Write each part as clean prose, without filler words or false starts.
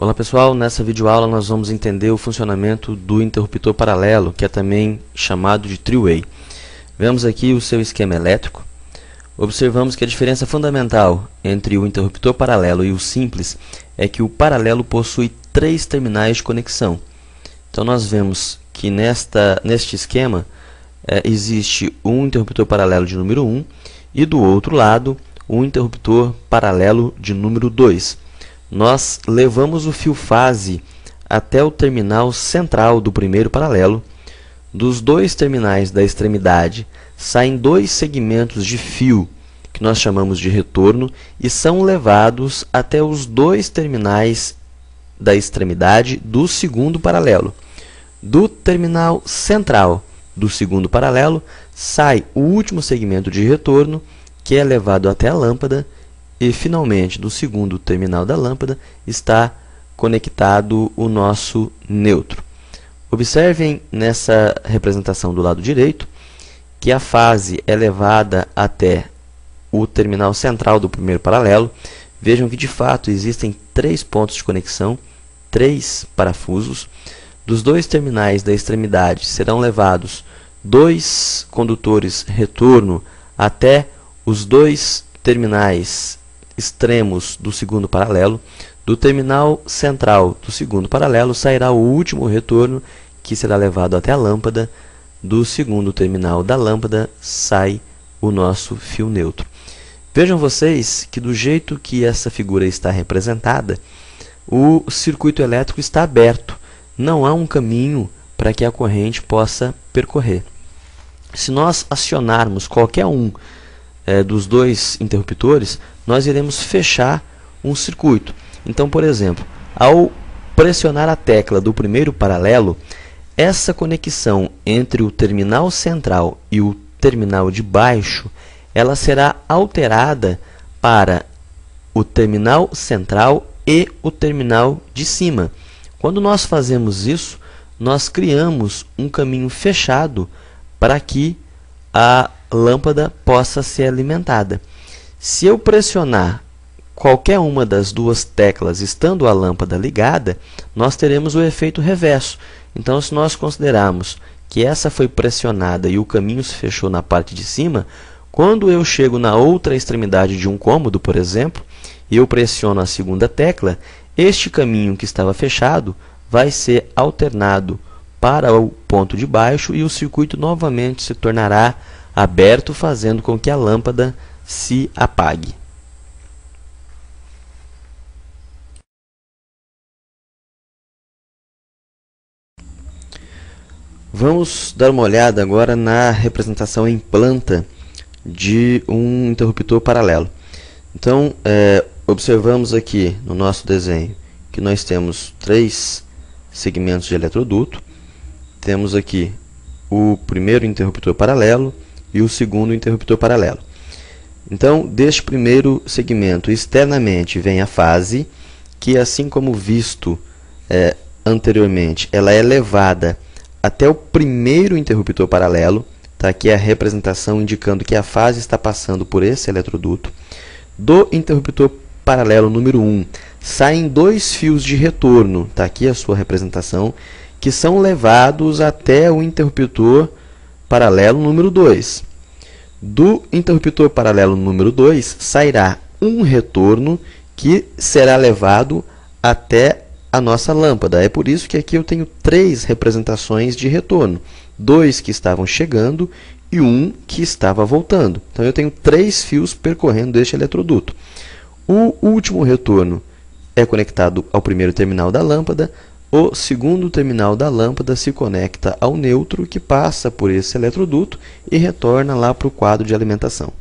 Olá pessoal, nessa videoaula nós vamos entender o funcionamento do interruptor paralelo, que é também chamado de three-way. Vemos aqui o seu esquema elétrico. Observamos que a diferença fundamental entre o interruptor paralelo e o simples é que o paralelo possui 3 terminais de conexão. Então nós vemos que neste esquema existe um interruptor paralelo de número 1 e do outro lado um interruptor paralelo de número 2. Nós levamos o fio fase até o terminal central do primeiro paralelo. Dos 2 terminais da extremidade saem 2 segmentos de fio, que nós chamamos de retorno, e são levados até os 2 terminais da extremidade do segundo paralelo. Do terminal central do segundo paralelo sai o último segmento de retorno, que é levado até a lâmpada, e finalmente do segundo terminal da lâmpada está conectado o nosso neutro. Observem nessa representação do lado direito que a fase é levada até o terminal central do primeiro paralelo. Vejam que de fato existem 3 pontos de conexão, 3 parafusos. Dos 2 terminais da extremidade serão levados 2 condutores retorno até os 2 terminais extremos do segundo paralelo. Do terminal central do segundo paralelo sairá o último retorno, que será levado até a lâmpada. Do segundo terminal da lâmpada sai o nosso fio neutro. Vejam vocês que do jeito que essa figura está representada, o circuito elétrico está aberto. Não há um caminho para que a corrente possa percorrer. Se nós acionarmos qualquer um dos 2 interruptores, nós iremos fechar um circuito. Então, por exemplo, ao pressionar a tecla do primeiro paralelo, essa conexão entre o terminal central e o terminal de baixo, ela será alterada para o terminal central e o terminal de cima. Quando nós fazemos isso, nós criamos um caminho fechado para que a lâmpada possa ser alimentada. Se eu pressionar qualquer uma das 2 teclas estando a lâmpada ligada, nós teremos o efeito reverso. Então, se nós considerarmos que essa foi pressionada e o caminho se fechou na parte de cima, quando eu chego na outra extremidade de um cômodo, por exemplo, e eu pressiono a segunda tecla, este caminho que estava fechado vai ser alternado para o ponto de baixo e o circuito novamente se tornará aberto, fazendo com que a lâmpada se apague. Vamos dar uma olhada agora na representação em planta de um interruptor paralelo. Então, observamos aqui no nosso desenho que nós temos 3 segmentos de eletroduto. Temos aqui o primeiro interruptor paralelo e o segundo interruptor paralelo. Então, deste primeiro segmento, externamente vem a fase, que assim como visto anteriormente, ela é levada até o primeiro interruptor paralelo. Está aqui a representação indicando que a fase está passando por esse eletroduto. Do interruptor paralelo número 1, saem 2 fios de retorno, está aqui a sua representação, que são levados até o interruptor paralelo número 2. Do interruptor paralelo número 2 sairá um retorno que será levado até a nossa lâmpada. É por isso que aqui eu tenho 3 representações de retorno. 2 que estavam chegando e 1 que estava voltando. Então eu tenho 3 fios percorrendo este eletroduto. O último retorno é conectado ao primeiro terminal da lâmpada. O segundo terminal da lâmpada se conecta ao neutro, que passa por esse eletroduto e retorna lá para o quadro de alimentação.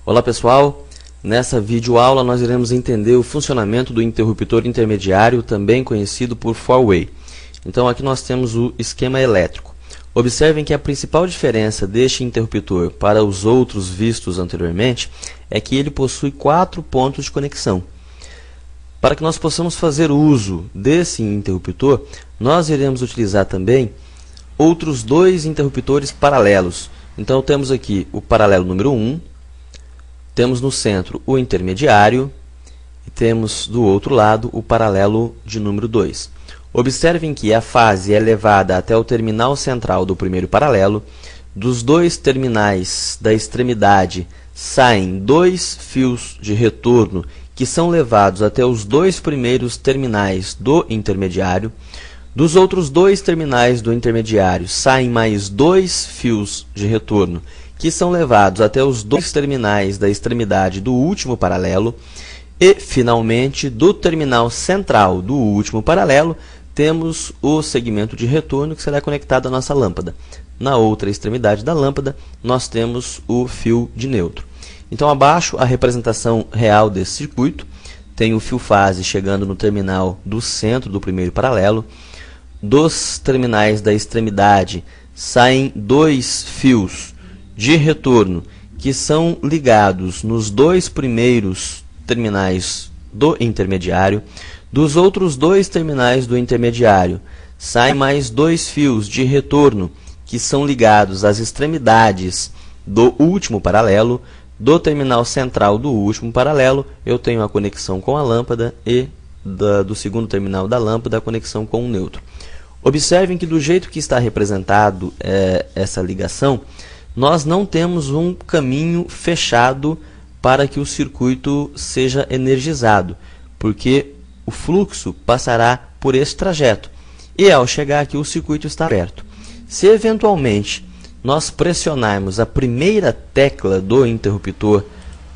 Olá pessoal, nessa videoaula nós iremos entender o funcionamento do interruptor intermediário, também conhecido por four-way. Então aqui nós temos o esquema elétrico. Observem que a principal diferença deste interruptor para os outros vistos anteriormente é que ele possui 4 pontos de conexão. Para que nós possamos fazer uso desse interruptor, nós iremos utilizar também outros 2 interruptores paralelos. Então temos aqui o paralelo número 1, temos no centro o intermediário e temos do outro lado o paralelo de número 2. Observem que a fase é levada até o terminal central do primeiro paralelo. Dos dois terminais da extremidade saem dois fios de retorno que são levados até os dois primeiros terminais do intermediário. Dos outros dois terminais do intermediário saem mais dois fios de retorno que são levados até os dois terminais da extremidade do último paralelo. E, finalmente, do terminal central do último paralelo, temos o segmento de retorno que será conectado à nossa lâmpada. Na outra extremidade da lâmpada, nós temos o fio de neutro. Então, abaixo, a representação real desse circuito. Tem o fio fase chegando no terminal do centro do primeiro paralelo. Dos terminais da extremidade saem dois fios de retorno que são ligados nos dois primeiros terminais do intermediário. Dos outros dois terminais do intermediário saem mais dois fios de retorno que são ligados às extremidades do último paralelo. Do terminal central do último paralelo, eu tenho a conexão com a lâmpada e do segundo terminal da lâmpada a conexão com o neutro. Observem que do jeito que está representado essa ligação, nós não temos um caminho fechado para que o circuito seja energizado, porque o fluxo passará por esse trajeto e ao chegar aqui o circuito está aberto. Se eventualmente nós pressionarmos a primeira tecla do interruptor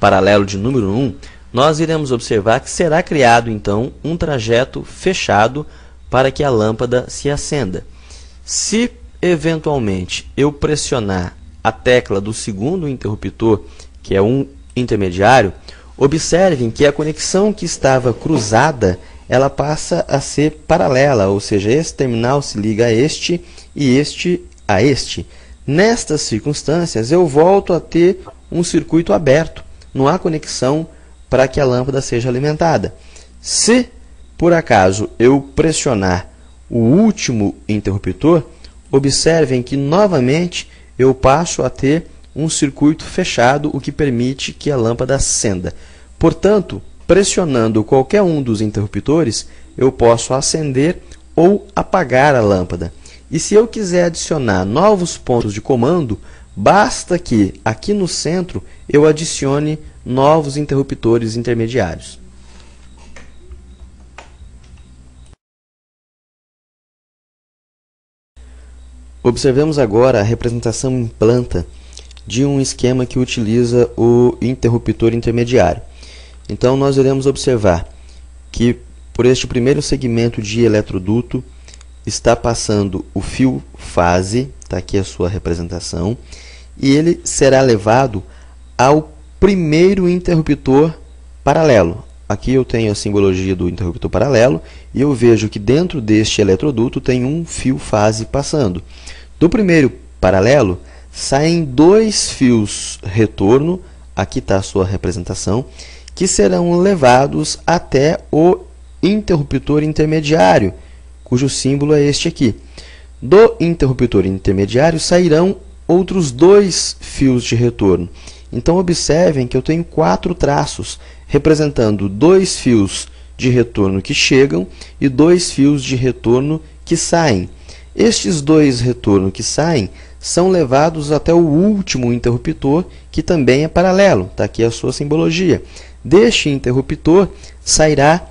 paralelo de número 1, nós iremos observar que será criado então um trajeto fechado para que a lâmpada se acenda. Se eventualmente eu pressionar a tecla do segundo interruptor, que é um intermediário, observem que a conexão que estava cruzada, ela passa a ser paralela, ou seja, esse terminal se liga a este e este a este. Nestas circunstâncias, eu volto a ter um circuito aberto, não há conexão para que a lâmpada seja alimentada. Se, por acaso, eu pressionar o último interruptor, observem que, novamente, eu passo a ter um circuito fechado, o que permite que a lâmpada acenda. Portanto, pressionando qualquer um dos interruptores, eu posso acender ou apagar a lâmpada. E se eu quiser adicionar novos pontos de comando, basta que, aqui no centro, eu adicione novos interruptores intermediários. Observemos agora a representação em planta de um esquema que utiliza o interruptor intermediário. Então, nós iremos observar que, por este primeiro segmento de eletroduto, está passando o fio fase, está aqui a sua representação, e ele será levado ao primeiro interruptor paralelo. Aqui eu tenho a simbologia do interruptor paralelo e eu vejo que dentro deste eletroduto tem um fio fase passando. Do primeiro paralelo saem dois fios retorno, aqui está a sua representação, que serão levados até o interruptor intermediário, cujo símbolo é este aqui. Do interruptor intermediário sairão outros dois fios de retorno. Então, observem que eu tenho 4 traços, representando 2 fios de retorno que chegam e 2 fios de retorno que saem. Estes 2 retornos que saem são levados até o último interruptor, que também é paralelo. Está aqui a sua simbologia. Deste interruptor sairá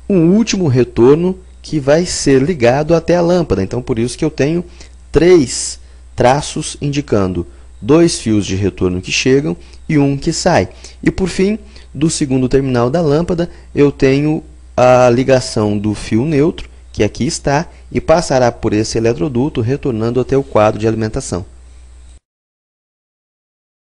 um último retorno que vai ser ligado até a lâmpada. Então, por isso que eu tenho 3 traços indicando 2 fios de retorno que chegam e um que sai. E, por fim, do segundo terminal da lâmpada, eu tenho a ligação do fio neutro, que aqui está, e passará por esse eletroduto, retornando até o quadro de alimentação.